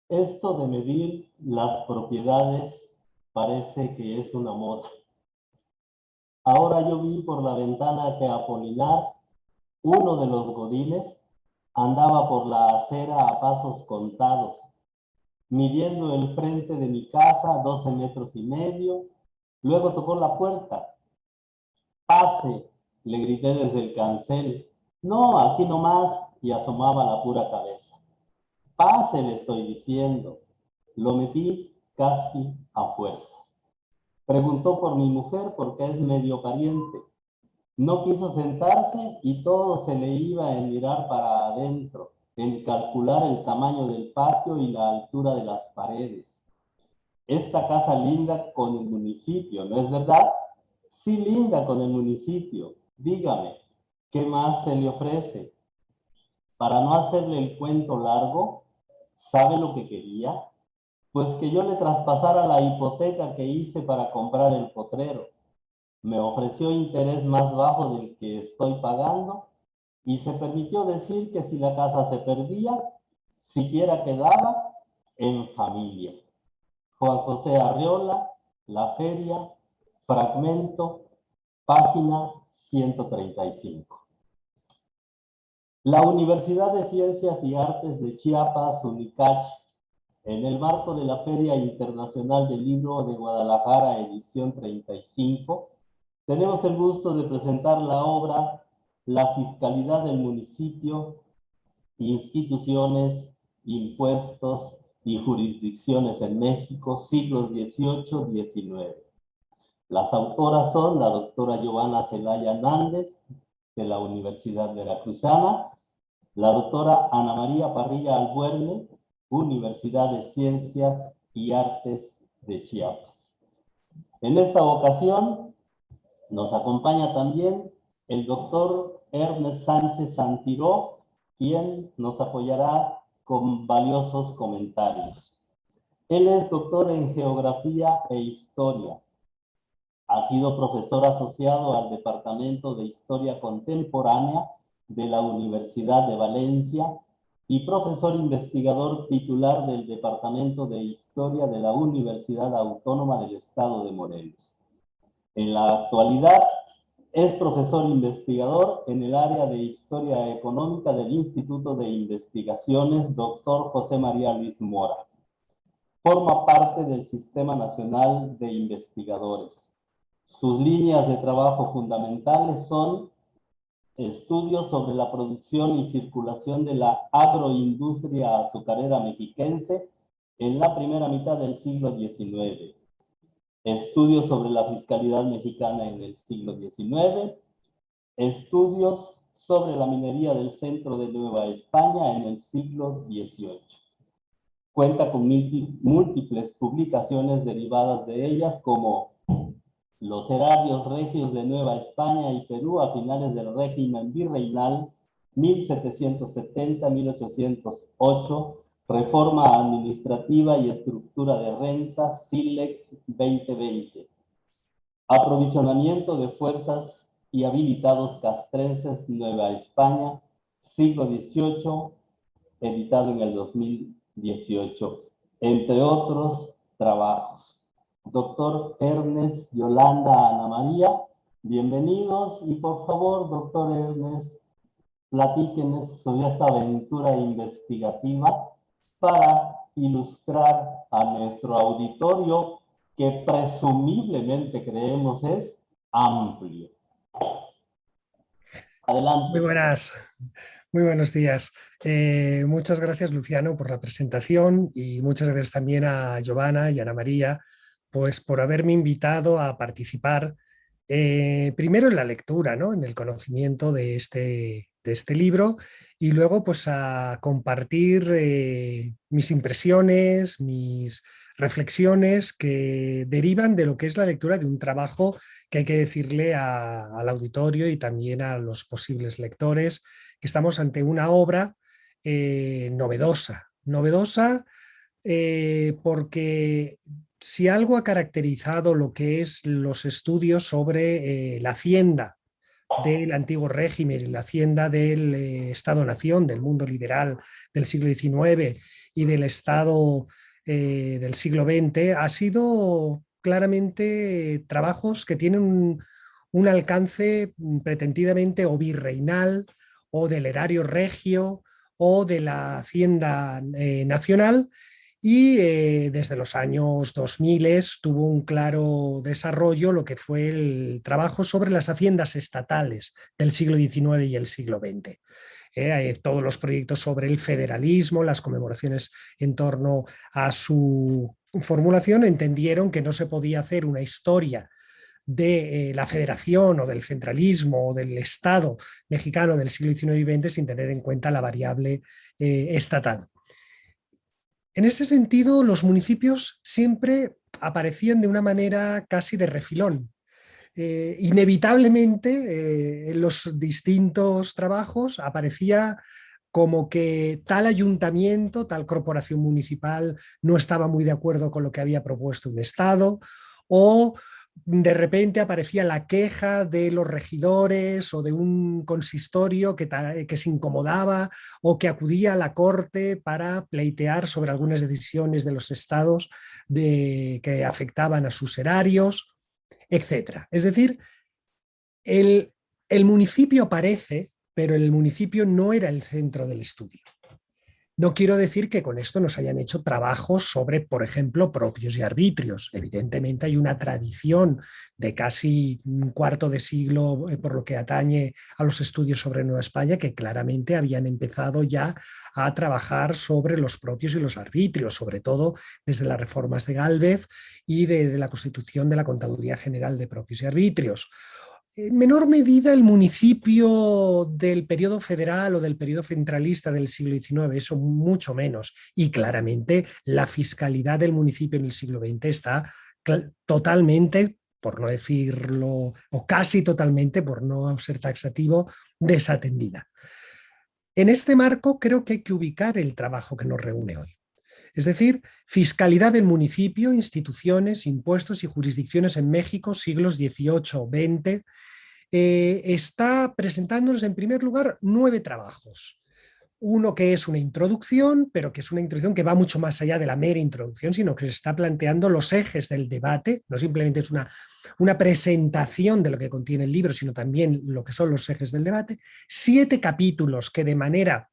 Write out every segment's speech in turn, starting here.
Esto de medir las propiedades parece que es una moda. Ahora yo vi por la ventana que Apolinar, uno de los godines, andaba por la acera a pasos contados, midiendo el frente de mi casa 12 metros y medio. Luego tocó la puerta. Pase, le grité desde el cancel. No, aquí nomás, y asomaba la pura cabeza. Pase, le estoy diciendo. Lo metí casi a fuerza. Preguntó por mi mujer porque es medio pariente. No quiso sentarse y todo se le iba en mirar para adentro, en calcular el tamaño del patio y la altura de las paredes. Esta casa linda con el municipio, ¿no es verdad? Sí, linda con el municipio. Dígame, ¿qué más se le ofrece? Para no hacerle el cuento largo, ¿sabe lo que quería? Pues que yo le traspasara la hipoteca que hice para comprar el potrero. Me ofreció interés más bajo del que estoy pagando y se permitió decir que si la casa se perdía, siquiera quedaba en familia. Juan José Arriola, La Feria, fragmento, página 135. La Universidad de Ciencias y Artes de Chiapas, UNICACH, en el marco de la Feria Internacional del Libro de Guadalajara, edición 35, tenemos el gusto de presentar la obra La Fiscalidad del Municipio, Instituciones, Impuestos y Jurisdicciones en México, siglos XVIII-XIX. Las autoras son la doctora Giovanna Celaya Nández, de la Universidad Veracruzana, la doctora Ana María Parrilla Albuerne, Universidad de Ciencias y Artes de Chiapas. En esta ocasión nos acompaña también el doctor Ernest Sánchez Santiró, quien nos apoyará con valiosos comentarios. Él es doctor en Geografía e Historia. Ha sido profesor asociado al Departamento de Historia Contemporánea de la Universidad de Valencia y profesor investigador titular del Departamento de Historia de la Universidad Autónoma del Estado de Morelos. En la actualidad es profesor investigador en el área de Historia Económica del Instituto de Investigaciones Dr. José María Luis Mora. Forma parte del Sistema Nacional de Investigadores. Sus líneas de trabajo fundamentales son estudios sobre la producción y circulación de la agroindustria azucarera mexiquense en la primera mitad del siglo XIX, estudios sobre la fiscalidad mexicana en el siglo XIX, estudios sobre la minería del centro de Nueva España en el siglo XVIII. Cuenta con múltiples publicaciones derivadas de ellas como Los erarios regios de Nueva España y Perú a finales del régimen virreinal 1770-1808, Reforma Administrativa y Estructura de Rentas, SILEX 2020, Aprovisionamiento de Fuerzas y Habilitados Castrenses Nueva España, siglo XVIII, editado en el 2018, entre otros trabajos. Doctor Ernest, Yolanda, Ana María, bienvenidos y por favor, doctor Ernest, platíquenos sobre esta aventura investigativa para ilustrar a nuestro auditorio que presumiblemente creemos es amplio. Adelante. Muy buenos días. Muchas gracias, Luciano, por la presentación y muchas gracias también a Giovanna y a Ana María pues, por haberme invitado a participar primero en la lectura, ¿no? En el conocimiento de este libro y luego pues, a compartir mis impresiones, mis reflexiones que derivan de lo que es la lectura de un trabajo que hay que decirle al auditorio y también a los posibles lectores que estamos ante una obra novedosa porque si algo ha caracterizado lo que es los estudios sobre la hacienda del antiguo régimen, la hacienda del Estado-Nación, del mundo liberal del siglo XIX y del Estado del siglo XX ha sido claramente trabajos que tienen un alcance pretendidamente o virreinal o del erario regio o de la hacienda nacional, y desde los años 2000 tuvo un claro desarrollo lo que fue el trabajo sobre las haciendas estatales del siglo XIX y el siglo XX. Todos los proyectos sobre el federalismo, las conmemoraciones en torno a su formulación, entendieron que no se podía hacer una historia de la federación o del centralismo o del Estado mexicano del siglo XIX y XX sin tener en cuenta la variable estatal. En ese sentido, los municipios siempre aparecían de una manera casi de refilón. Inevitablemente, en los distintos trabajos aparecía como que tal ayuntamiento, tal corporación municipal no estaba muy de acuerdo con lo que había propuesto un Estado, o de repente aparecía la queja de los regidores o de un consistorio que se incomodaba o que acudía a la corte para pleitear sobre algunas decisiones de los estados que afectaban a sus erarios, etcétera. Es decir, el municipio aparece, pero el municipio no era el centro del estudio. No quiero decir que con esto nos hayan hecho trabajos sobre, por ejemplo, propios y arbitrios. Evidentemente hay una tradición de casi un cuarto de siglo por lo que atañe a los estudios sobre Nueva España, que claramente habían empezado ya a trabajar sobre los propios y los arbitrios, sobre todo desde las reformas de Gálvez y de la constitución de la Contaduría General de Propios y Arbitrios. En menor medida el municipio del periodo federal o del periodo centralista del siglo XIX, eso mucho menos. Y claramente la fiscalidad del municipio en el siglo XX está totalmente, por no decirlo, o casi totalmente, por no ser taxativo, desatendida. En este marco creo que hay que ubicar el trabajo que nos reúne hoy. Es decir, fiscalidad del municipio, instituciones, impuestos y jurisdicciones en México, siglos XVIII-XX, está presentándonos en primer lugar 9 trabajos. Uno que es una introducción, pero que es una introducción que va mucho más allá de la mera introducción, sino que se está planteando los ejes del debate, no simplemente es una presentación de lo que contiene el libro, sino también lo que son los ejes del debate. 7 capítulos que de manera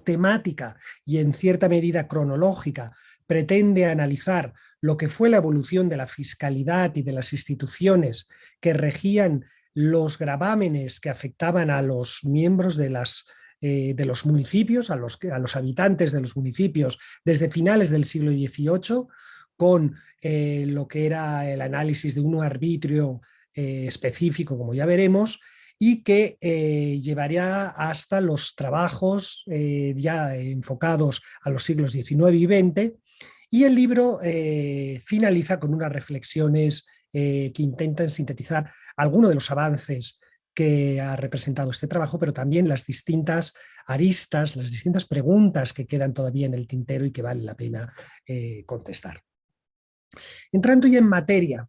temática y en cierta medida cronológica pretende analizar lo que fue la evolución de la fiscalidad y de las instituciones que regían los gravámenes que afectaban a los miembros de los municipios, a los habitantes de los municipios desde finales del siglo XVIII, con lo que era el análisis de un arbitrio específico, como ya veremos, y que llevaría hasta los trabajos ya enfocados a los siglos XIX y XX, y el libro finaliza con unas reflexiones que intentan sintetizar algunos de los avances que ha representado este trabajo, pero también las distintas aristas, las distintas preguntas que quedan todavía en el tintero y que vale la pena contestar. Entrando ya en materia,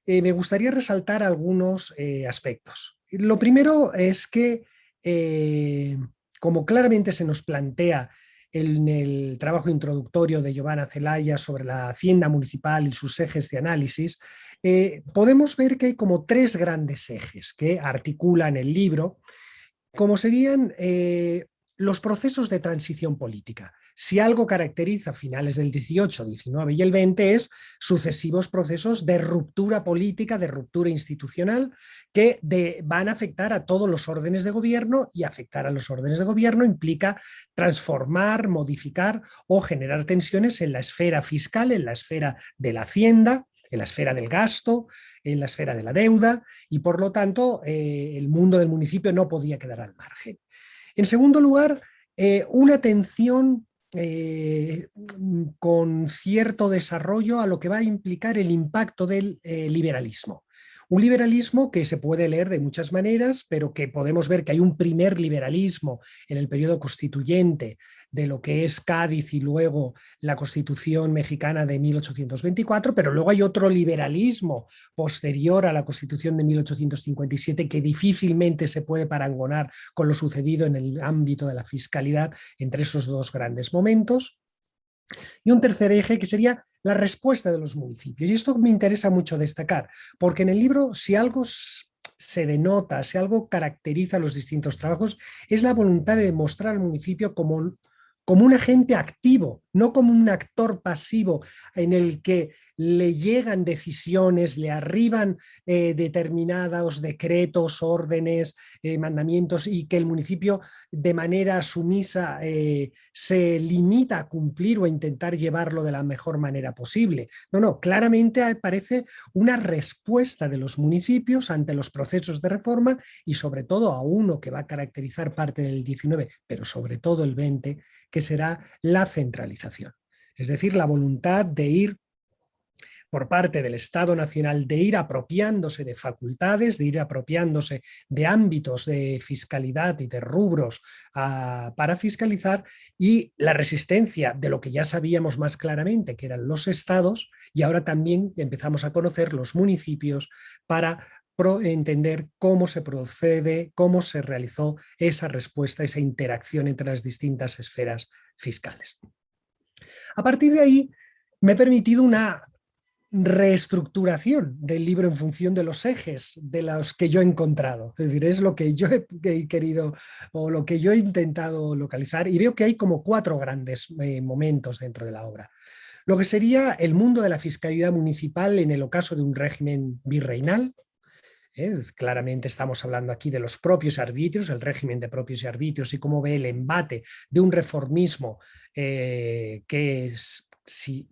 me gustaría resaltar algunos aspectos. Lo primero es que, como claramente se nos plantea en el trabajo introductorio de Giovanna Zelaya sobre la hacienda municipal y sus ejes de análisis, podemos ver que hay como 3 grandes ejes que articulan el libro, como serían los procesos de transición política. Si algo caracteriza a finales del XVIII, XIX y el XX es sucesivos procesos de ruptura política, de ruptura institucional, que van a afectar a todos los órdenes de gobierno, y afectar a los órdenes de gobierno implica transformar, modificar o generar tensiones en la esfera fiscal, en la esfera de la hacienda, en la esfera del gasto, en la esfera de la deuda, y por lo tanto el mundo del municipio no podía quedar al margen. En segundo lugar, una atención con cierto desarrollo a lo que va a implicar el impacto del liberalismo. Un liberalismo que se puede leer de muchas maneras, pero que podemos ver que hay un primer liberalismo en el periodo constituyente de lo que es Cádiz y luego la Constitución mexicana de 1824, pero luego hay otro liberalismo posterior a la Constitución de 1857 que difícilmente se puede parangonar con lo sucedido en el ámbito de la fiscalidad entre esos 2 grandes momentos. Y un tercer eje que sería la respuesta de los municipios. Y esto me interesa mucho destacar, porque en el libro, si algo se denota, si algo caracteriza los distintos trabajos, es la voluntad de demostrar al municipio como un agente activo, no como un actor pasivo en el que le llegan decisiones, le arriban determinados decretos, órdenes, mandamientos, y que el municipio de manera sumisa se limita a cumplir o a intentar llevarlo de la mejor manera posible. No, no, claramente aparece una respuesta de los municipios ante los procesos de reforma y sobre todo a uno que va a caracterizar parte del 19, pero sobre todo el 20, que será la centralización. Es decir, la voluntad de ir por parte del Estado Nacional, de ir apropiándose de facultades, de ir apropiándose de ámbitos de fiscalidad y de rubros para fiscalizar, y la resistencia de lo que ya sabíamos más claramente, que eran los estados, y ahora también empezamos a conocer los municipios para entender cómo se procede, cómo se realizó esa respuesta, esa interacción entre las distintas esferas fiscales. A partir de ahí, me he permitido una reestructuración del libro en función de los ejes de los que yo he encontrado. Es decir, es lo que yo he querido o lo que yo he intentado localizar, y veo que hay como 4 grandes momentos dentro de la obra. Lo que sería el mundo de la fiscalidad municipal en el ocaso de un régimen virreinal. Claramente estamos hablando aquí de los propios arbitrios, el régimen de propios y arbitrios, y cómo ve el embate de un reformismo que es, si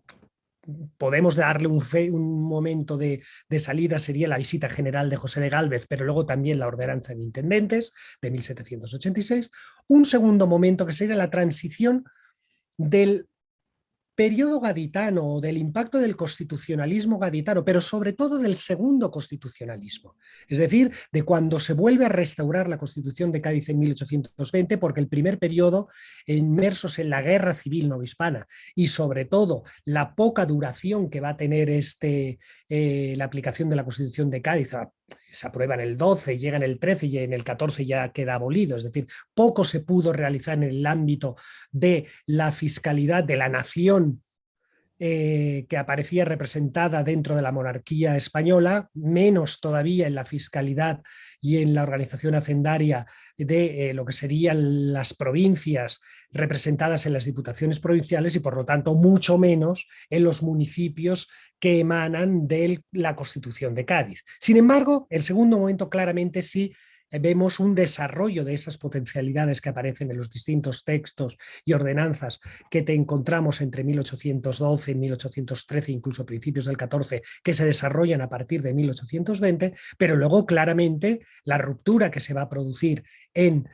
podemos darle un momento de salida, sería la visita general de José de Gálvez, pero luego también la ordenanza de intendentes de 1786. Un segundo momento que sería la transición del periodo gaditano o del impacto del constitucionalismo gaditano, pero sobre todo del segundo constitucionalismo, es decir, de cuando se vuelve a restaurar la Constitución de Cádiz en 1820, porque el primer periodo, inmersos en la guerra civil novohispana y sobre todo la poca duración que va a tener la aplicación de la Constitución de Cádiz, se aprueba en el 12, llega en el 13 y en el 14 ya queda abolido, es decir, poco se pudo realizar en el ámbito de la fiscalidad de la nación que aparecía representada dentro de la monarquía española, menos todavía en la fiscalidad y en la organización hacendaria de lo que serían las provincias representadas en las diputaciones provinciales, y por lo tanto mucho menos en los municipios que emanan de la Constitución de Cádiz. Sin embargo, el segundo momento claramente sí vemos un desarrollo de esas potencialidades que aparecen en los distintos textos y ordenanzas que te encontramos entre 1812 y 1813, incluso principios del 14, que se desarrollan a partir de 1820, pero luego claramente la ruptura que se va a producir en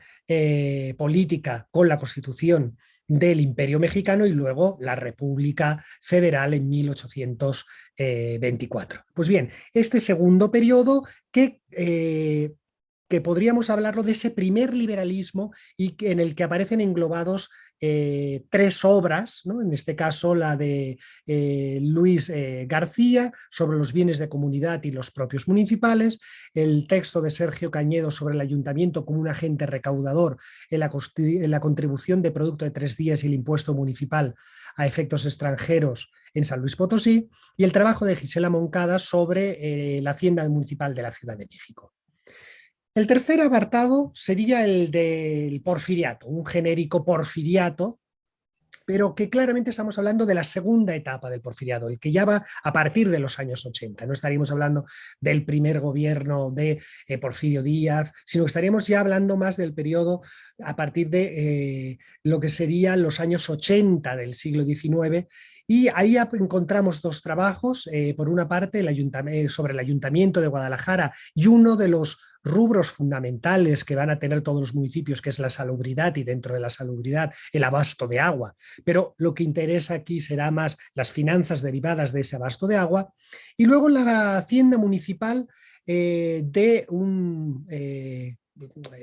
política con la Constitución del Imperio Mexicano y luego la República Federal en 1824. Pues bien, este segundo periodo que podríamos hablarlo de ese primer liberalismo y en el que aparecen englobados 3 obras, ¿no? En este caso la de Luis García sobre los bienes de comunidad y los propios municipales, el texto de Sergio Cañedo sobre el ayuntamiento como un agente recaudador en la contribución de producto de 3 días y el impuesto municipal a efectos extranjeros en San Luis Potosí, y el trabajo de Gisela Moncada sobre la hacienda municipal de la Ciudad de México. El tercer apartado sería el del porfiriato, un genérico porfiriato, pero que claramente estamos hablando de la segunda etapa del porfiriato, el que ya va a partir de los años 80. No estaríamos hablando del primer gobierno de Porfirio Díaz, sino que estaríamos ya hablando más del periodo a partir de lo que serían los años 80 del siglo XIX. Y ahí encontramos 2 trabajos, por una parte sobre el Ayuntamiento de Guadalajara, y uno de los rubros fundamentales que van a tener todos los municipios, que es la salubridad, y dentro de la salubridad el abasto de agua. Pero lo que interesa aquí será más las finanzas derivadas de ese abasto de agua. Y luego la hacienda municipal de un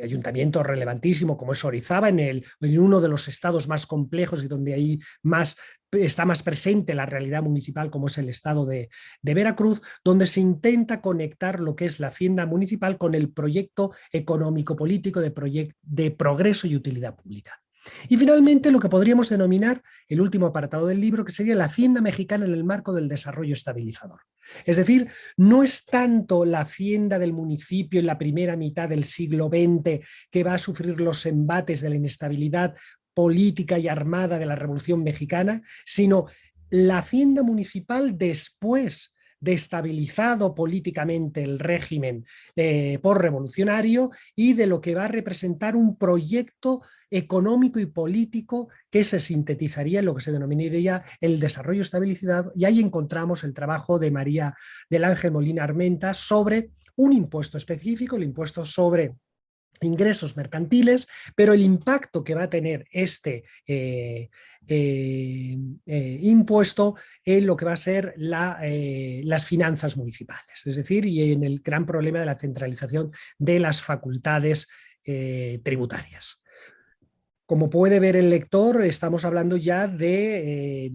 ayuntamiento relevantísimo como es Orizaba, en uno de los estados más complejos y donde hay está más presente la realidad municipal, como es el estado de Veracruz, donde se intenta conectar lo que es la hacienda municipal con el proyecto económico-político de progreso y utilidad pública. Y finalmente lo que podríamos denominar el último apartado del libro, que sería la hacienda mexicana en el marco del desarrollo estabilizador. Es decir, no es tanto la hacienda del municipio en la primera mitad del siglo XX que va a sufrir los embates de la inestabilidad política y armada de la Revolución Mexicana, sino la hacienda municipal después de estabilizado políticamente el régimen postrevolucionario y de lo que va a representar un proyecto económico y político que se sintetizaría en lo que se denominaría el desarrollo estabilizado, y ahí encontramos el trabajo de María del Ángel Molina Armenta sobre un impuesto específico, el impuesto sobre ingresos mercantiles, pero el impacto que va a tener este impuesto en lo que va a ser las finanzas municipales, es decir, y en el gran problema de la centralización de las facultades tributarias. Como puede ver el lector, estamos hablando ya de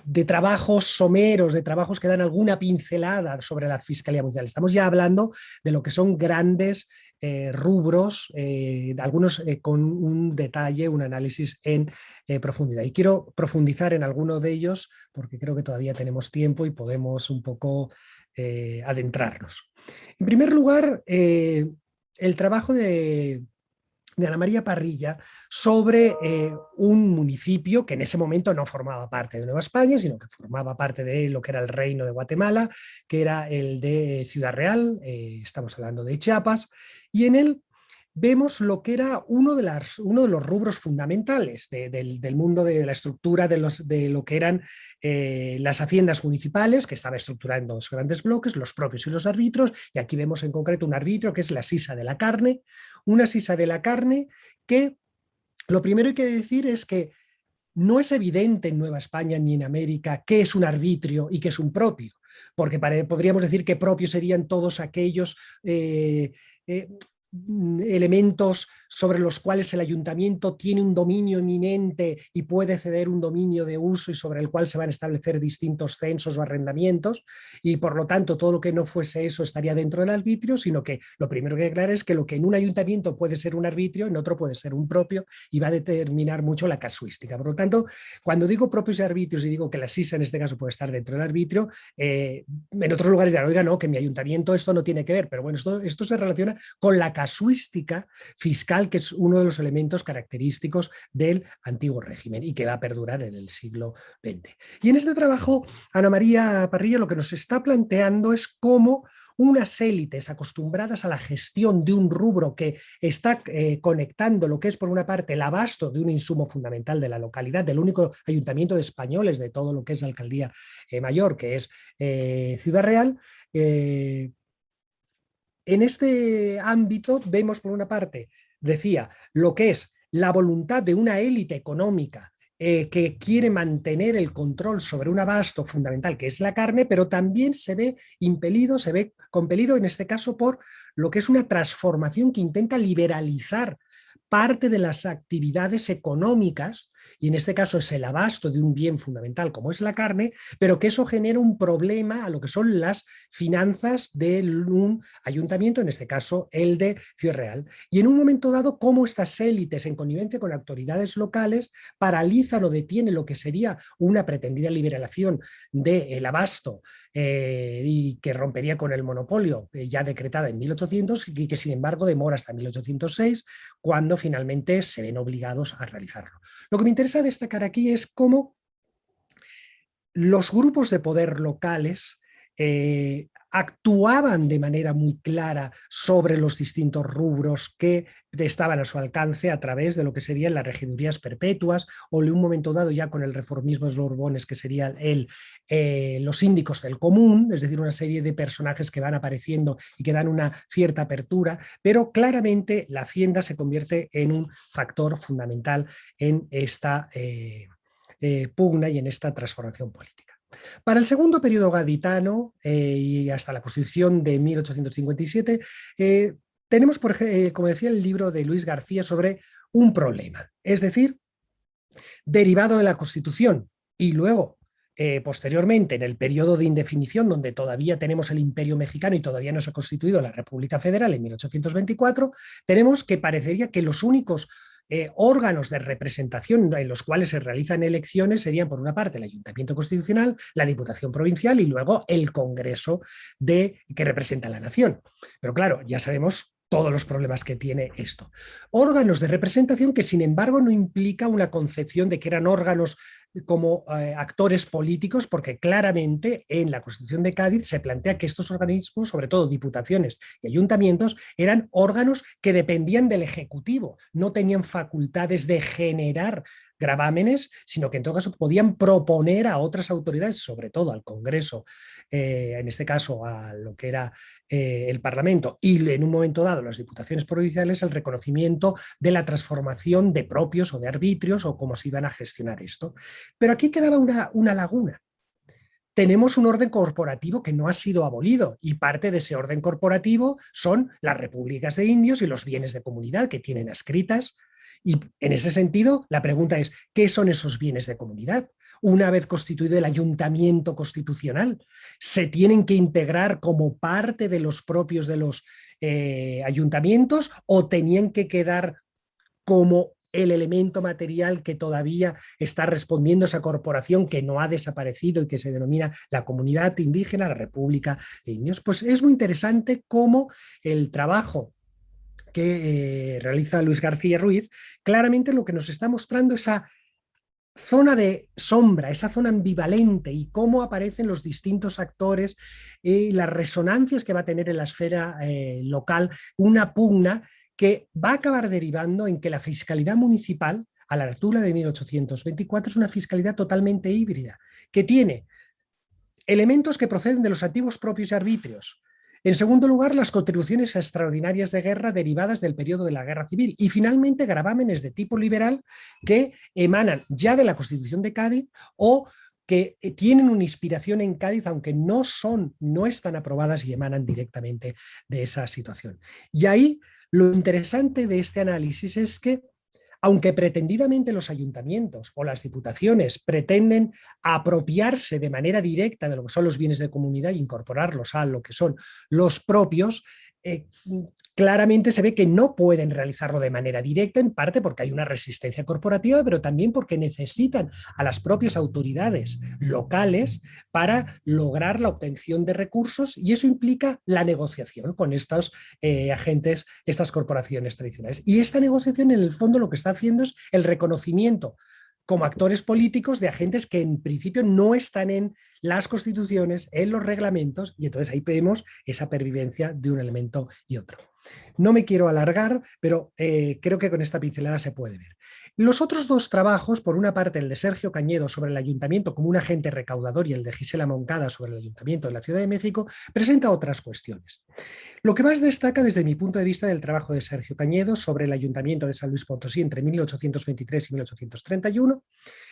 de trabajos someros, de trabajos que dan alguna pincelada sobre la fiscalía municipal. Estamos ya hablando de lo que son grandes rubros, algunos con un detalle, un análisis en profundidad. Y quiero profundizar en alguno de ellos porque creo que todavía tenemos tiempo y podemos un poco adentrarnos. En primer lugar, el trabajo de Ana María Parrilla sobre un municipio que en ese momento no formaba parte de Nueva España, sino que formaba parte de lo que era el Reino de Guatemala, que era el de Ciudad Real, estamos hablando de Chiapas, y en él vemos lo que era uno de los rubros fundamentales del mundo de la estructura de lo que eran las haciendas municipales, que estaba estructurada en dos grandes bloques, los propios y los árbitros, y aquí vemos en concreto un arbitrio que es la sisa de la carne, una sisa de la carne que lo primero que hay que decir es que no es evidente en Nueva España ni en América qué es un arbitrio y qué es un propio, porque podríamos decir que propios serían todos aquellos elementos sobre los cuales el ayuntamiento tiene un dominio eminente y puede ceder un dominio de uso y sobre el cual se van a establecer distintos censos o arrendamientos, y por lo tanto todo lo que no fuese eso estaría dentro del arbitrio, sino que lo primero que aclarar es que lo que en un ayuntamiento puede ser un arbitrio, en otro puede ser un propio, y va a determinar mucho la casuística. Por lo tanto, cuando digo propios y arbitrios y digo que la sisa en este caso puede estar dentro del arbitrio, en otros lugares dirán, oiga, no, que en mi ayuntamiento esto no tiene que ver, pero bueno, esto se relaciona con la casuística fiscal, que es uno de los elementos característicos del antiguo régimen y que va a perdurar en el siglo XX. Y en este trabajo, Ana María Parrilla lo que nos está planteando es cómo unas élites acostumbradas a la gestión de un rubro que está conectando lo que es por una parte el abasto de un insumo fundamental de la localidad, del único ayuntamiento de españoles de todo lo que es la alcaldía mayor, que es Ciudad Real. En este ámbito vemos por una parte, decía, lo que es la voluntad de una élite económica que quiere mantener el control sobre un abasto fundamental que es la carne, pero también se ve impelido, se ve compelido en este caso por lo que es una transformación que intenta liberalizar parte de las actividades económicas, y en este caso es el abasto de un bien fundamental como es la carne, pero que eso genera un problema a lo que son las finanzas de un ayuntamiento, en este caso el de Ciudad Real. Y en un momento dado, cómo estas élites, en connivencia con autoridades locales, paralizan o detienen lo que sería una pretendida liberación del abasto y que rompería con el monopolio ya decretada en 1800 y que sin embargo demora hasta 1806, cuando finalmente se ven obligados a realizarlo. Lo que me interesa destacar aquí es cómo los grupos de poder locales actuaban de manera muy clara sobre los distintos rubros que estaban a su alcance a través de lo que serían las regidurías perpetuas o en un momento dado ya con el reformismo de los Borbones que serían los síndicos del común, es decir, una serie de personajes que van apareciendo y que dan una cierta apertura, pero claramente la hacienda se convierte en un factor fundamental en esta pugna y en esta transformación política. Para el segundo periodo gaditano y hasta la Constitución de 1857, tenemos, por ejemplo, como decía el libro de Luis García, sobre un problema, es decir, derivado de la Constitución y luego posteriormente, en el periodo de indefinición, donde todavía tenemos el Imperio Mexicano y todavía no se ha constituido la República Federal en 1824, tenemos que parecería que los únicos órganos de representación en los cuales se realizan elecciones serían, por una parte, el Ayuntamiento Constitucional, la Diputación Provincial y luego el Congreso que representa a la nación. Pero claro, ya sabemos todos los problemas que tiene esto. Órganos de representación que, sin embargo, no implica una concepción de que eran órganos como actores políticos, porque claramente en la Constitución de Cádiz se plantea que estos organismos, sobre todo diputaciones y ayuntamientos, eran órganos que dependían del Ejecutivo, no tenían facultades de generar gravámenes, sino que en todo caso podían proponer a otras autoridades, sobre todo al Congreso, en este caso a lo que era el Parlamento y en un momento dado las diputaciones provinciales, el reconocimiento de la transformación de propios o de arbitrios o cómo se iban a gestionar esto. Pero aquí quedaba una laguna. Tenemos un orden corporativo que no ha sido abolido y parte de ese orden corporativo son las repúblicas de indios y los bienes de comunidad que tienen adscritas. Y en ese sentido, la pregunta es, ¿qué son esos bienes de comunidad? Una vez constituido el ayuntamiento constitucional, ¿se tienen que integrar como parte de los propios de los ayuntamientos o tenían que quedar como el elemento material que todavía está respondiendo a esa corporación que no ha desaparecido y que se denomina la comunidad indígena, la República de Indios? Pues es muy interesante cómo el trabajo que realiza Luis García Ruiz claramente lo que nos está mostrando esa zona de sombra, esa zona ambivalente y cómo aparecen los distintos actores y las resonancias que va a tener en la esfera local una pugna que va a acabar derivando en que la fiscalidad municipal, a la altura de 1824, es una fiscalidad totalmente híbrida, que tiene elementos que proceden de los antiguos propios arbitrios. En segundo lugar, las contribuciones extraordinarias de guerra derivadas del periodo de la Guerra Civil. Y finalmente, gravámenes de tipo liberal que emanan ya de la Constitución de Cádiz o que tienen una inspiración en Cádiz, aunque no están aprobadas y emanan directamente de esa situación. Y ahí lo interesante de este análisis es que, aunque pretendidamente los ayuntamientos o las diputaciones pretenden apropiarse de manera directa de lo que son los bienes de comunidad e incorporarlos a lo que son los propios, claramente se ve que no pueden realizarlo de manera directa, en parte porque hay una resistencia corporativa, pero también porque necesitan a las propias autoridades locales para lograr la obtención de recursos, y eso implica la negociación con estos agentes, estas corporaciones tradicionales. Y esta negociación, en el fondo, lo que está haciendo es el reconocimiento como actores políticos de agentes que en principio no están en las constituciones, en los reglamentos, y entonces ahí vemos esa pervivencia de un elemento y otro. No me quiero alargar, pero creo que con esta pincelada se puede ver. Los otros dos trabajos, por una parte el de Sergio Cañedo sobre el ayuntamiento como un agente recaudador y el de Gisela Moncada sobre el ayuntamiento de la Ciudad de México, presenta otras cuestiones. Lo que más destaca desde mi punto de vista del trabajo de Sergio Cañedo sobre el ayuntamiento de San Luis Potosí entre 1823 y 1831,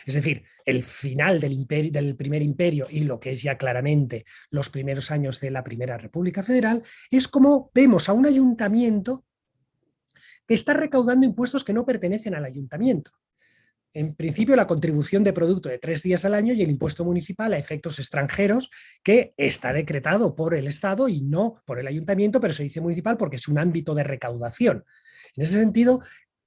es decir, el final del primer imperio y lo que es ya claramente los primeros años de la Primera República Federal, es como vemos a un ayuntamiento que está recaudando impuestos que no pertenecen al ayuntamiento. En principio, la contribución de producto de 3 días al año y el impuesto municipal a efectos extranjeros, que está decretado por el Estado y no por el ayuntamiento, pero se dice municipal porque es un ámbito de recaudación. En ese sentido,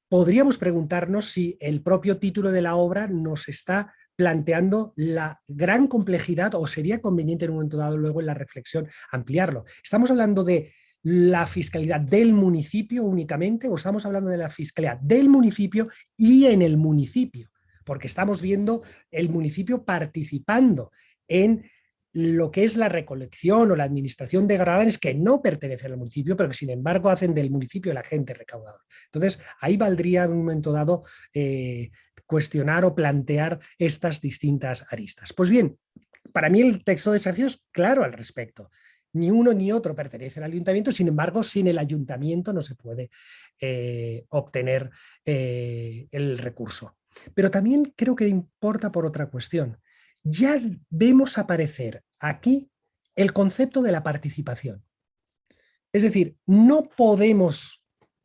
podríamos preguntarnos si el propio título de la obra nos está planteando la gran complejidad, o sería conveniente en un momento dado luego en la reflexión ampliarlo. ¿Estamos hablando de la fiscalidad del municipio únicamente, o estamos hablando de la fiscalidad del municipio y en el municipio? Porque estamos viendo el municipio participando en lo que es la recolección o la administración de gravámenes que no pertenecen al municipio, pero que sin embargo hacen del municipio el agente recaudador. Entonces, ahí valdría en un momento dado cuestionar o plantear estas distintas aristas. Pues bien, para mí el texto de Sergio es claro al respecto. Ni uno ni otro pertenecen al ayuntamiento, sin embargo, sin el ayuntamiento no se puede obtener el recurso. Pero también creo que importa por otra cuestión. Ya vemos aparecer aquí el concepto de la participación. Es decir, no podemos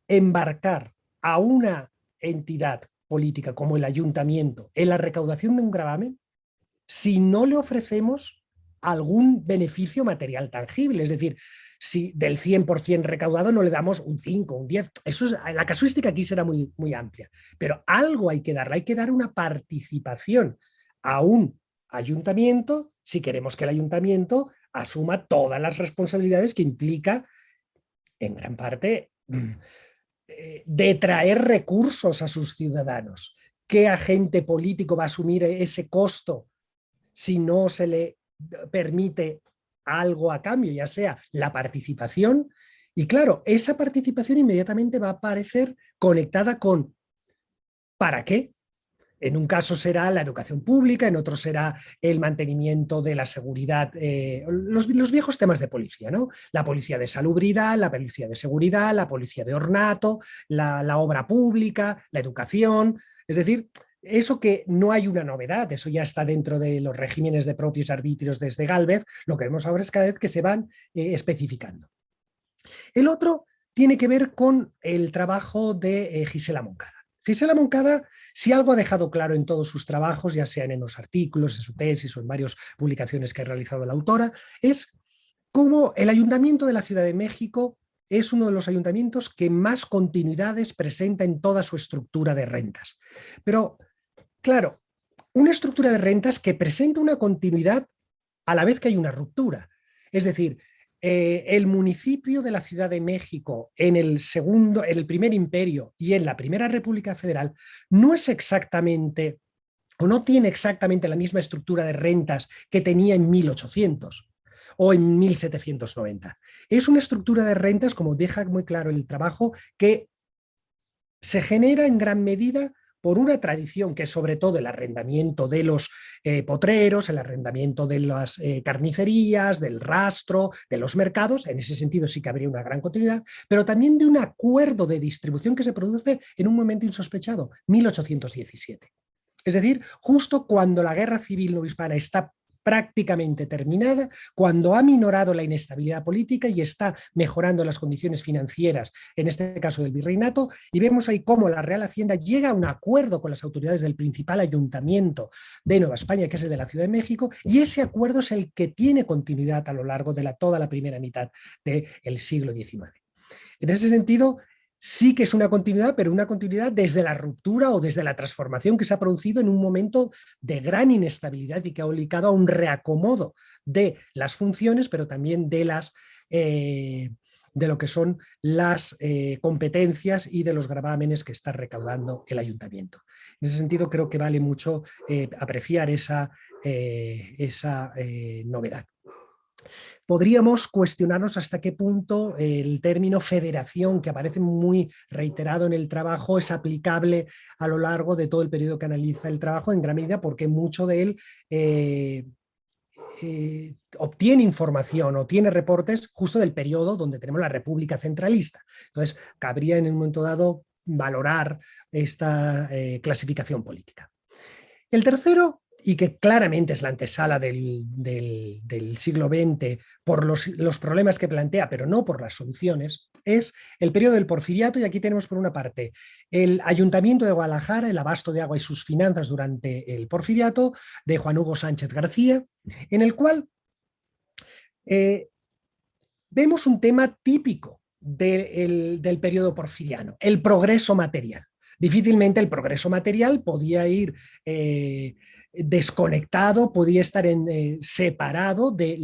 embarcar a una entidad política como el ayuntamiento en la recaudación de un gravamen si no le ofrecemos algún beneficio material tangible. Es decir, si del 100% recaudado no le damos un 5, un 10, eso es, la casuística aquí será muy, muy amplia, pero algo hay que darle, hay que dar una participación a un ayuntamiento si queremos que el ayuntamiento asuma todas las responsabilidades que implica, en gran parte, de traer recursos a sus ciudadanos. ¿Qué agente político va a asumir ese costo si no se le permite algo a cambio, ya sea la participación? Y claro, esa participación inmediatamente va a aparecer conectada con ¿para qué? En un caso será la educación pública, en otro será el mantenimiento de la seguridad, los viejos temas de policía, ¿no? La policía de salubridad, la policía de seguridad, la policía de ornato, la obra pública, la educación. Es decir, eso que no hay una novedad, eso ya está dentro de los regímenes de propios arbitrios desde Gálvez, lo que vemos ahora es cada vez que se van especificando. El otro tiene que ver con el trabajo de Gisela Moncada. Gisela Moncada, si algo ha dejado claro en todos sus trabajos, ya sean en los artículos, en su tesis o en varias publicaciones que ha realizado la autora, es cómo el Ayuntamiento de la Ciudad de México es uno de los ayuntamientos que más continuidades presenta en toda su estructura de rentas. Pero, claro, una estructura de rentas que presenta una continuidad a la vez que hay una ruptura. Es decir, el municipio de la Ciudad de México en el primer imperio y en la primera República Federal no es exactamente o no tiene exactamente la misma estructura de rentas que tenía en 1800 o en 1790. Es una estructura de rentas, como deja muy claro el trabajo, que se genera en gran medida por una tradición que es sobre todo el arrendamiento de los potreros, el arrendamiento de las carnicerías, del rastro, de los mercados. En ese sentido sí que habría una gran continuidad, pero también de un acuerdo de distribución que se produce en un momento insospechado, 1817. Es decir, justo cuando la guerra civil novohispana está prácticamente terminada, cuando ha minorado la inestabilidad política y está mejorando las condiciones financieras, en este caso del virreinato, y vemos ahí cómo la Real Hacienda llega a un acuerdo con las autoridades del principal ayuntamiento de Nueva España, que es el de la Ciudad de México, y ese acuerdo es el que tiene continuidad a lo largo de toda la primera mitad del siglo XIX. En ese sentido, sí que es una continuidad, pero una continuidad desde la ruptura o desde la transformación que se ha producido en un momento de gran inestabilidad y que ha obligado a un reacomodo de las funciones, pero también de lo que son las competencias y de los gravámenes que está recaudando el ayuntamiento. En ese sentido, creo que vale mucho apreciar esa novedad. Podríamos cuestionarnos hasta qué punto el término federación, que aparece muy reiterado en el trabajo, es aplicable a lo largo de todo el periodo que analiza el trabajo, en gran medida porque mucho de él obtiene información o tiene reportes justo del periodo donde tenemos la República Centralista. Entonces, cabría en un momento dado valorar esta clasificación política. El tercero, y que claramente es la antesala del siglo XX por los problemas que plantea, pero no por las soluciones, es el periodo del Porfiriato. Y aquí tenemos por una parte el Ayuntamiento de Guadalajara, el abasto de agua y sus finanzas durante el Porfiriato, de Juan Hugo Sánchez García, en el cual vemos un tema típico del periodo porfiriano, el progreso material. Difícilmente el progreso material podía ir desconectado, podía estar separado de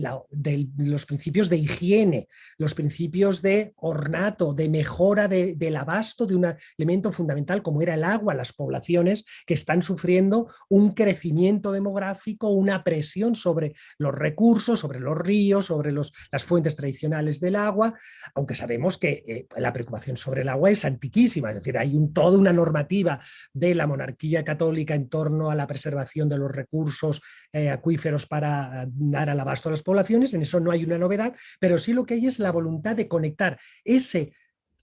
los principios de higiene, los principios de ornato, de mejora del abasto de un elemento fundamental como era el agua, las poblaciones que están sufriendo un crecimiento demográfico, una presión sobre los recursos, sobre los ríos, sobre las fuentes tradicionales del agua, aunque sabemos que la preocupación sobre el agua es antiquísima, es decir, hay toda una normativa de la monarquía católica en torno a la preservación de los recursos acuíferos para dar al abasto a las poblaciones. En eso no hay una novedad, pero sí lo que hay es la voluntad de conectar ese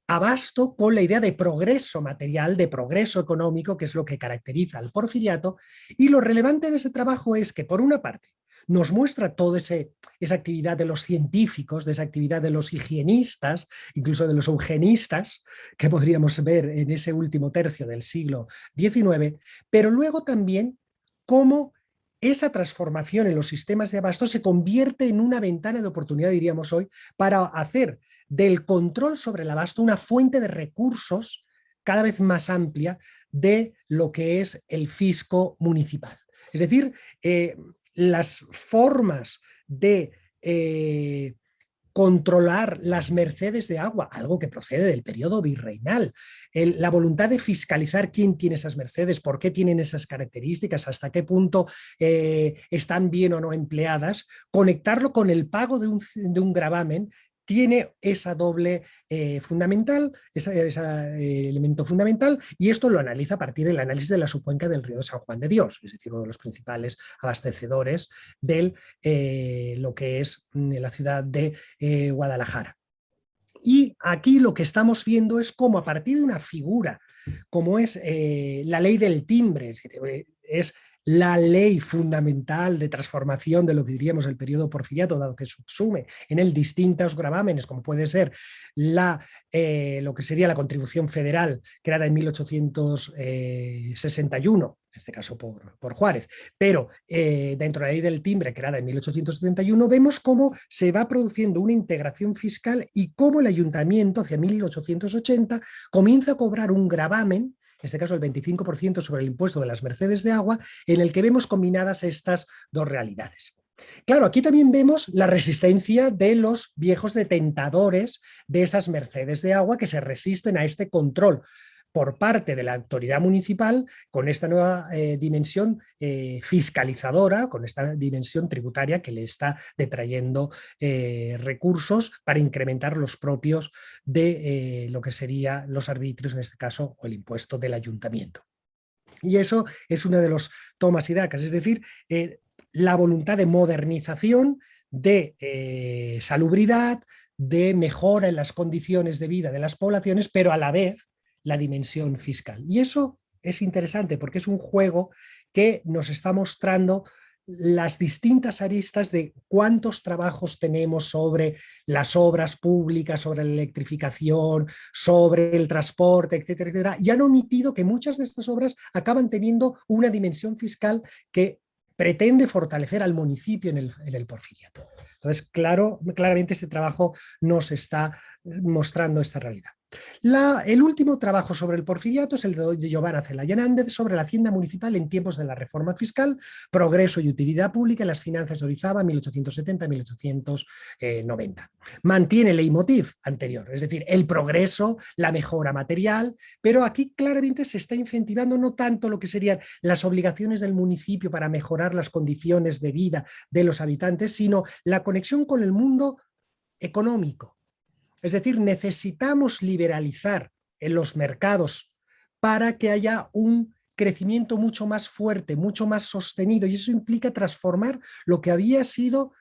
abasto con la idea de progreso material, de progreso económico, que es lo que caracteriza al porfiriato. Y lo relevante de ese trabajo es que, por una parte, nos muestra toda esa actividad de los científicos, de esa actividad de los higienistas, incluso de los eugenistas, que podríamos ver en ese último tercio del siglo XIX, pero luego también cómo esa transformación en los sistemas de abasto se convierte en una ventana de oportunidad, diríamos hoy, para hacer del control sobre el abasto una fuente de recursos cada vez más amplia de lo que es el fisco municipal. Es decir, las formas de controlar las mercedes de agua, algo que procede del periodo virreinal, la voluntad de fiscalizar quién tiene esas mercedes, por qué tienen esas características, hasta qué punto están bien o no empleadas, conectarlo con el pago de un gravamen, tiene esa doble fundamental, ese elemento fundamental, y esto lo analiza a partir del análisis de la subcuenca del río de San Juan de Dios, es decir, uno de los principales abastecedores de lo que es la ciudad de Guadalajara. Y aquí lo que estamos viendo es cómo a partir de una figura como es la ley del timbre, es la ley fundamental de transformación de lo que diríamos el periodo porfiriato, dado que subsume en él distintos gravámenes, como puede ser lo que sería la contribución federal, creada en 1861, en este caso por Juárez, pero dentro de la ley del timbre, creada en 1871, vemos cómo se va produciendo una integración fiscal y cómo el ayuntamiento, hacia 1880, comienza a cobrar un gravamen, en este caso el 25% sobre el impuesto de las mercedes de agua, en el que vemos combinadas estas dos realidades. Claro, aquí también vemos la resistencia de los viejos detentadores de esas mercedes de agua que se resisten a este control por parte de la autoridad municipal con esta nueva dimensión fiscalizadora, con esta dimensión tributaria que le está detrayendo recursos para incrementar los propios de lo que serían los arbitrios, en este caso, o el impuesto del ayuntamiento. Y eso es una de los tomas y dacas, es decir, la voluntad de modernización, de salubridad, de mejora en las condiciones de vida de las poblaciones, pero a la vez la dimensión fiscal. Y eso es interesante porque es un juego que nos está mostrando las distintas aristas de cuántos trabajos tenemos sobre las obras públicas, sobre la electrificación, sobre el transporte, etcétera, etcétera, y han omitido que muchas de estas obras acaban teniendo una dimensión fiscal que pretende fortalecer al municipio en el porfiriato. Entonces, claramente este trabajo nos está mostrando esta realidad. El último trabajo sobre el porfiriato es el de Giovanna Zelaya Nández sobre la hacienda municipal en tiempos de la reforma fiscal, progreso y utilidad pública en las finanzas de Orizaba, 1870-1890. Mantiene el leitmotiv anterior, es decir, el progreso, la mejora material, pero aquí claramente se está incentivando no tanto lo que serían las obligaciones del municipio para mejorar las condiciones de vida de los habitantes, sino la conexión con el mundo económico. Es decir, necesitamos liberalizar en los mercados para que haya un crecimiento mucho más fuerte, mucho más sostenido, y eso implica transformar lo que había sido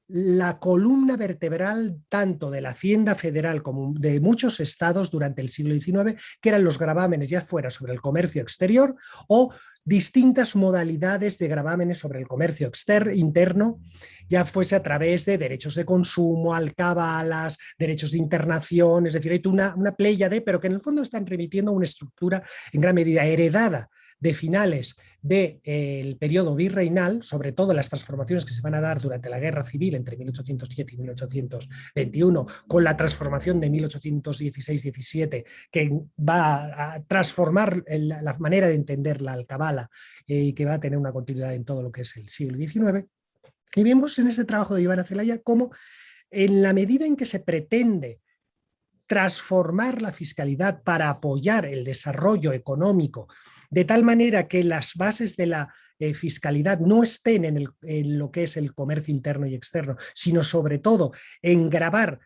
la columna vertebral tanto de la Hacienda Federal como de muchos estados durante el siglo XIX, que eran los gravámenes ya fuera sobre el comercio exterior o distintas modalidades de gravámenes sobre el comercio interno, ya fuese a través de derechos de consumo, alcabalas, derechos de internación, es decir, hay una pléyade, pero que en el fondo están remitiendo a una estructura en gran medida heredada de finales del periodo virreinal, sobre todo las transformaciones que se van a dar durante la Guerra Civil entre 1810 y 1821, con la transformación de 1816-17, que va a transformar la manera de entender la alcabala y que va a tener una continuidad en todo lo que es el siglo XIX. Y vemos en este trabajo de Giovanna Zelaya cómo en la medida en que se pretende transformar la fiscalidad para apoyar el desarrollo económico de tal manera que las bases de la fiscalidad no estén en lo que es el comercio interno y externo, sino sobre todo en gravar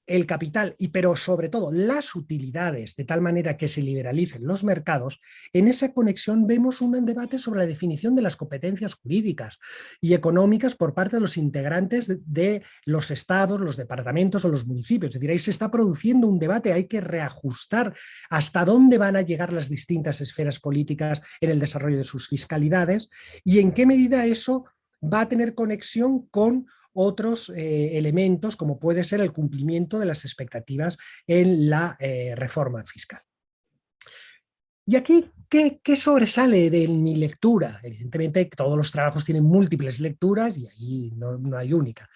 el capital, pero sobre todo las utilidades, de tal manera que se liberalicen los mercados, en esa conexión vemos un debate sobre la definición de las competencias jurídicas y económicas por parte de los integrantes de los estados, los departamentos o los municipios. Es decir, ahí se está produciendo un debate, hay que reajustar hasta dónde van a llegar las distintas esferas políticas en el desarrollo de sus fiscalidades y en qué medida eso va a tener conexión con otros elementos como puede ser el cumplimiento de las expectativas en la reforma fiscal. Y aquí ¿Qué sobresale de mi lectura? Evidentemente todos los trabajos tienen múltiples lecturas y ahí no hay única.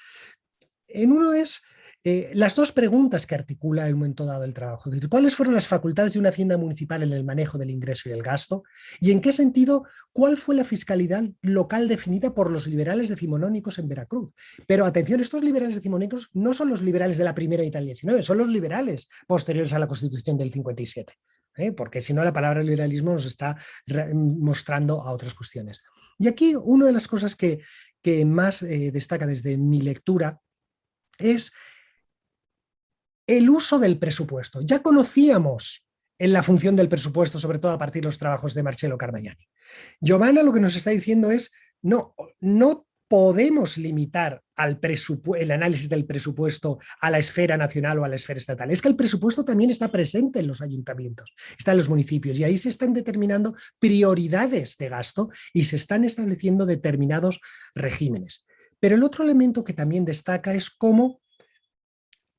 En uno es las dos preguntas que articula en un momento dado el trabajo. Es decir, ¿cuáles fueron las facultades de una hacienda municipal en el manejo del ingreso y el gasto? ¿Y en qué sentido, cuál fue la fiscalidad local definida por los liberales decimonónicos en Veracruz? Pero atención, estos liberales decimonónicos no son los liberales de la primera mitad del 19, son los liberales posteriores a la Constitución del 57. Porque si no la palabra liberalismo nos está mostrando a otras cuestiones. Y aquí una de las cosas que más destaca desde mi lectura es el uso del presupuesto. Ya conocíamos en la función del presupuesto, sobre todo a partir de los trabajos de Marcello Carmagnani. Giovanna lo que nos está diciendo es, no podemos limitar el análisis del presupuesto a la esfera nacional o a la esfera estatal. Es que el presupuesto también está presente en los ayuntamientos, está en los municipios, y ahí se están determinando prioridades de gasto y se están estableciendo determinados regímenes. Pero el otro elemento que también destaca es cómo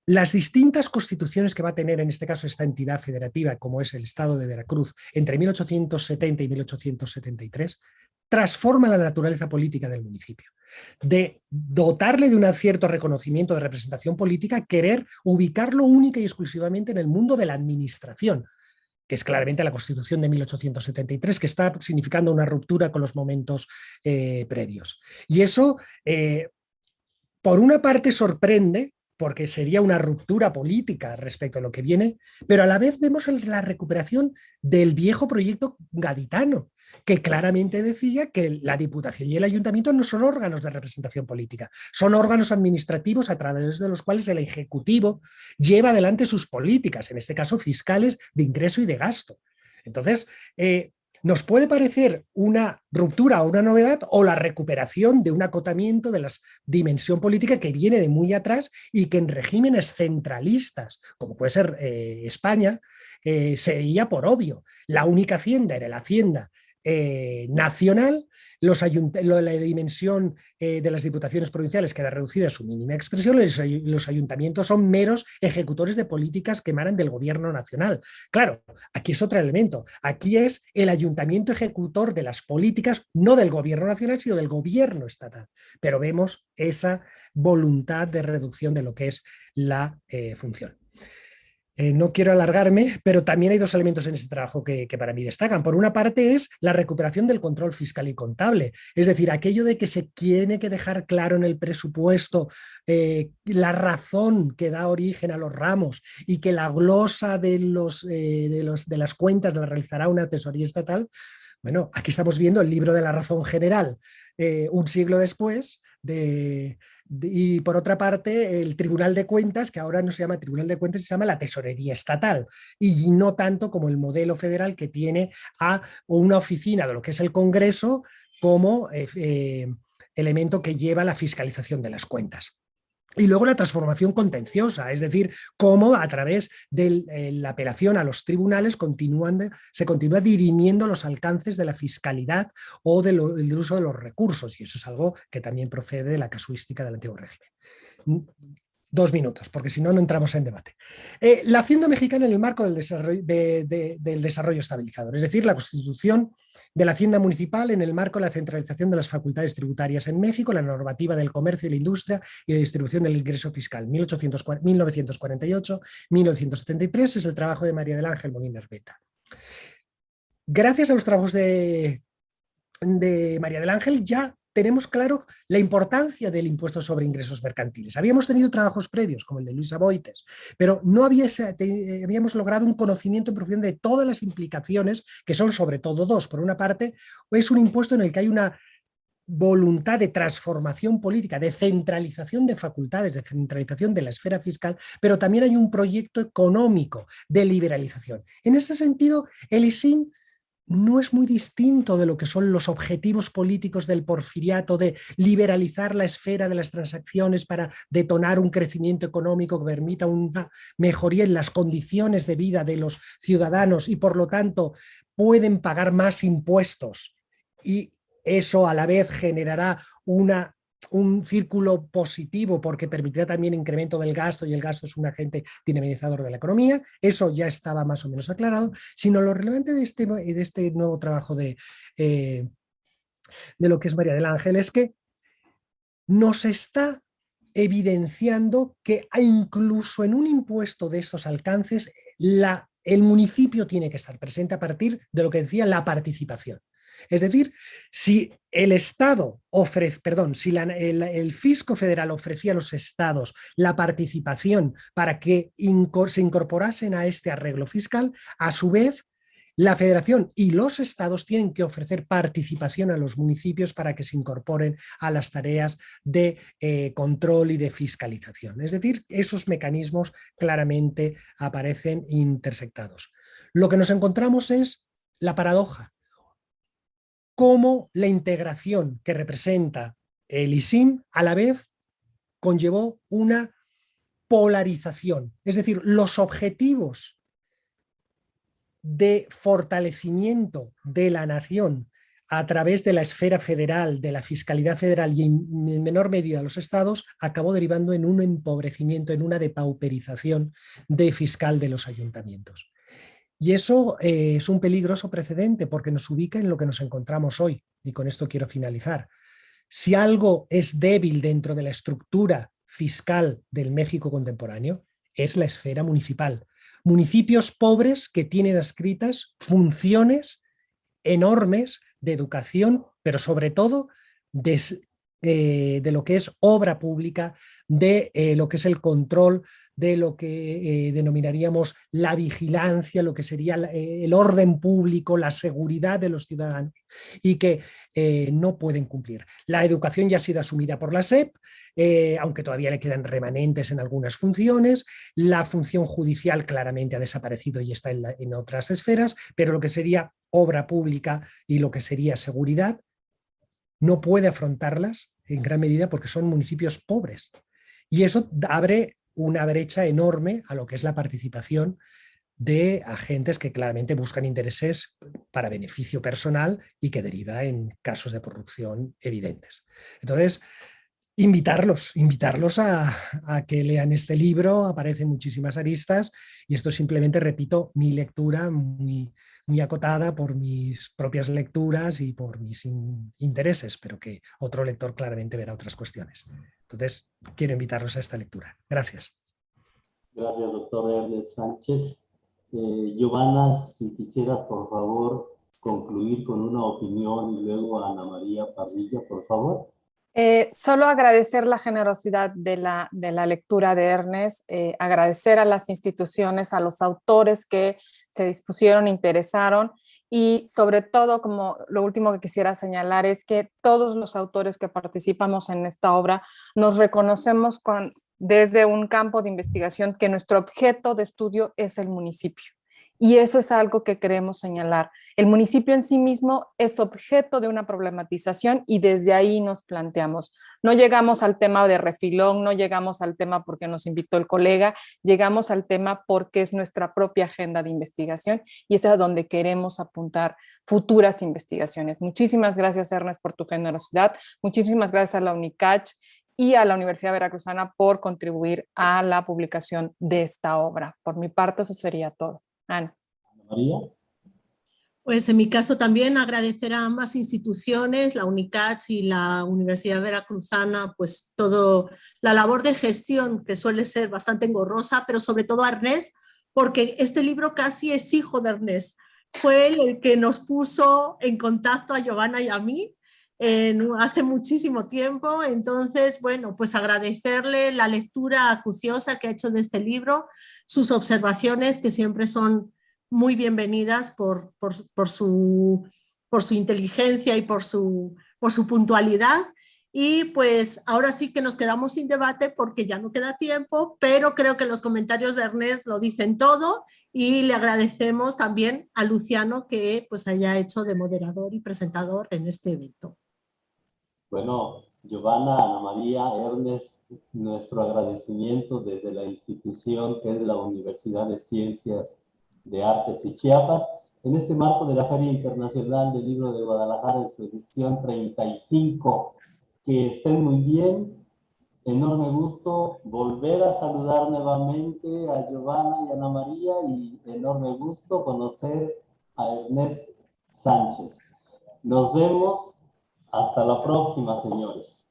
las distintas constituciones que va a tener en este caso esta entidad federativa, como es el Estado de Veracruz, entre 1870 y 1873, transforma la naturaleza política del municipio. De dotarle de un cierto reconocimiento de representación política, querer ubicarlo única y exclusivamente en el mundo de la administración, que es claramente la Constitución de 1873, que está significando una ruptura con los momentos previos. Y eso, por una parte, sorprende, porque sería una ruptura política respecto a lo que viene, pero a la vez vemos la recuperación del viejo proyecto gaditano, que claramente decía que la Diputación y el Ayuntamiento no son órganos de representación política, son órganos administrativos a través de los cuales el Ejecutivo lleva adelante sus políticas, en este caso fiscales, de ingreso y de gasto. Entonces, nos puede parecer una ruptura o una novedad o la recuperación de un acotamiento de la dimensión política que viene de muy atrás y que en regímenes centralistas, como puede ser España, sería por obvio. La única hacienda era la hacienda nacional, la dimensión de las diputaciones provinciales queda reducida a su mínima expresión, los ayuntamientos son meros ejecutores de políticas que emanan del gobierno nacional. Claro, aquí es otro elemento, aquí es el ayuntamiento ejecutor de las políticas, no del gobierno nacional, sino del gobierno estatal, pero vemos esa voluntad de reducción de lo que es la función. No quiero alargarme, pero también hay dos elementos en este trabajo que para mí destacan. Por una parte es la recuperación del control fiscal y contable, es decir, aquello de que se tiene que dejar claro en el presupuesto la razón que da origen a los ramos y que la glosa de las cuentas la realizará una tesorería estatal. Bueno, aquí estamos viendo el libro de la razón general un siglo después y por otra parte el Tribunal de Cuentas, que ahora no se llama Tribunal de Cuentas, se llama la Tesorería Estatal, y no tanto como el modelo federal que tiene a una oficina de lo que es el Congreso como elemento que lleva la fiscalización de las cuentas. Y luego la transformación contenciosa, es decir, cómo a través de la apelación a los tribunales se continúa dirimiendo los alcances de la fiscalidad o del uso de los recursos, y eso es algo que también procede de la casuística del antiguo régimen. 2 minutos, porque si no, no entramos en debate. La hacienda mexicana en el marco del desarrollo estabilizador, es decir, la constitución de la hacienda municipal en el marco de la centralización de las facultades tributarias en México, la normativa del comercio y la industria y la distribución del ingreso fiscal, 1948-1973, es el trabajo de María del Ángel Molina Arbeta. Gracias a los trabajos de María del Ángel ya tenemos claro la importancia del impuesto sobre ingresos mercantiles. Habíamos tenido trabajos previos, como el de Luisa Boites, pero no habíamos logrado un conocimiento en profundidad de todas las implicaciones, que son sobre todo dos. Por una parte, es un impuesto en el que hay una voluntad de transformación política, de centralización de facultades, de centralización de la esfera fiscal, pero también hay un proyecto económico de liberalización. En ese sentido, el ISIN no es muy distinto de lo que son los objetivos políticos del porfiriato de liberalizar la esfera de las transacciones para detonar un crecimiento económico que permita una mejoría en las condiciones de vida de los ciudadanos y por lo tanto pueden pagar más impuestos y eso a la vez generará una un círculo positivo porque permitirá también incremento del gasto y el gasto es un agente dinamizador de la economía, eso ya estaba más o menos aclarado, sino lo relevante de este nuevo trabajo de lo que es María del Ángel es que nos está evidenciando que incluso en un impuesto de estos alcances el municipio tiene que estar presente a partir de lo que decía la participación. Es decir, si el Estado ofrece, perdón, si el fisco federal ofrecía a los estados la participación para que se incorporasen a este arreglo fiscal, a su vez la federación y los estados tienen que ofrecer participación a los municipios para que se incorporen a las tareas de control y de fiscalización. Es decir, esos mecanismos claramente aparecen intersectados. Lo que nos encontramos es la paradoja. Cómo la integración que representa el ISIM a la vez conllevó una polarización. Es decir, los objetivos de fortalecimiento de la nación a través de la esfera federal, de la fiscalidad federal y en menor medida los estados, acabó derivando en un empobrecimiento, en una depauperización de fiscal de los ayuntamientos. Y eso es un peligroso precedente porque nos ubica en lo que nos encontramos hoy. Y con esto quiero finalizar. Si algo es débil dentro de la estructura fiscal del México contemporáneo, es la esfera municipal. Municipios pobres que tienen adscritas funciones enormes de educación, pero sobre todo de lo que es obra pública, de lo que es el control, de lo que denominaríamos la vigilancia, lo que sería el orden público, la seguridad de los ciudadanos, y que no pueden cumplir. La educación ya ha sido asumida por la SEP, aunque todavía le quedan remanentes en algunas funciones. La función judicial claramente ha desaparecido y está en otras esferas, pero lo que sería obra pública y lo que sería seguridad no puede afrontarlas en gran medida porque son municipios pobres. Y eso abre una brecha enorme a lo que es la participación de agentes que claramente buscan intereses para beneficio personal y que deriva en casos de corrupción evidentes. Entonces, invitarlos a que lean este libro, aparecen muchísimas aristas y esto simplemente, repito, mi lectura muy acotada por mis propias lecturas y por mis intereses, pero que otro lector claramente verá otras cuestiones. Entonces, quiero invitarlos a esta lectura. Gracias. Gracias, doctor Ernest Sánchez. Giovanna, si quisieras, por favor, concluir con una opinión y luego a Ana María Parrilla, por favor. Solo agradecer la generosidad de la lectura de Ernest, agradecer a las instituciones, a los autores que se dispusieron, interesaron y sobre todo, como lo último que quisiera señalar es que todos los autores que participamos en esta obra nos reconocemos desde un campo de investigación que nuestro objeto de estudio es el municipio. Y eso es algo que queremos señalar. El municipio en sí mismo es objeto de una problematización y desde ahí nos planteamos. No llegamos al tema de refilón, no llegamos al tema porque nos invitó el colega, llegamos al tema porque es nuestra propia agenda de investigación y es a donde queremos apuntar futuras investigaciones. Muchísimas gracias, Ernest, por tu generosidad. Muchísimas gracias a la UNICACH y a la Universidad Veracruzana por contribuir a la publicación de esta obra. Por mi parte, eso sería todo. Ana. María. Pues en mi caso también agradecer a ambas instituciones, la UNICACH y la Universidad Veracruzana, pues todo la labor de gestión que suele ser bastante engorrosa, pero sobre todo a Ernest, porque este libro casi es hijo de Ernest. Fue el que nos puso en contacto a Giovanna y a mí hace muchísimo tiempo. Entonces, bueno, pues agradecerle la lectura acuciosa que ha hecho de este libro, sus observaciones que siempre son muy bienvenidas por su inteligencia y por su puntualidad. Y pues ahora sí que nos quedamos sin debate porque ya no queda tiempo, pero creo que los comentarios de Ernest lo dicen todo y le agradecemos también a Luciano que pues haya hecho de moderador y presentador en este evento. Bueno, Giovanna, Ana María, Ernest, nuestro agradecimiento desde la institución que es la Universidad de Ciencias de Artes y Chiapas, en este marco de la Feria Internacional del Libro de Guadalajara en su edición 35. que estén muy bien. Enorme gusto volver a saludar nuevamente a Giovanna y Ana María y enorme gusto conocer a Ernest Sánchez. Nos vemos. Hasta la próxima, señores.